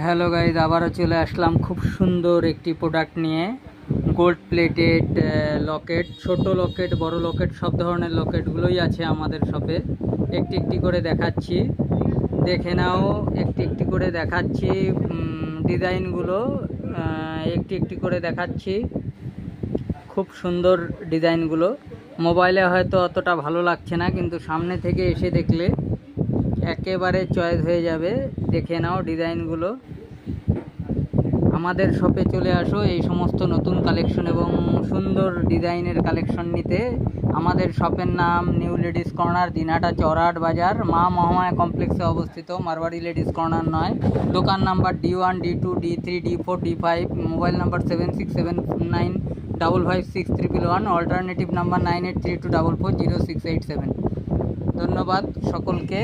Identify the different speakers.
Speaker 1: Hello guys, আবারও চলে আসলাম খুব সুন্দর একটি প্রোডাক্ট নিয়ে। গোল্ড প্লেটেড লকেট, ছোট লকেট, বড় লকেট, সব ধরনের লকেটগুলোই আছে আমাদের শপে। একটি একটি করে দেখাচ্ছি, দেখে নাও। একটি একটি করে দেখাচ্ছি ডিজাইনগুলো, একটি একটি করে দেখাচ্ছি। খুব সুন্দর ডিজাইনগুলো। মোবাইলে হয়তো অতটা ভালো লাগছে না, কিন্তু সামনে থেকে এসে দেখলে একেবারে চয়েস হয়ে যাবে। দেখে নাও ডিজাইনগুলো। আমাদের শপে চলে আসো এই সমস্ত নতুন কালেকশন এবং সুন্দর ডিজাইনের কালেকশন নিতে। আমাদের শপের নাম নিউ লেডিস কর্নার, দিনহাটা চৌরাহাট বাজার, মা মহামায়া কমপ্লেক্সে অবস্থিত, মারবাড়ি লেডিস কর্নার নয়। দোকান number D1, D2, D3, D4, D5। Mobile number 7679555611, alternative number 9832440687। ধন্যবাদ সকলকে।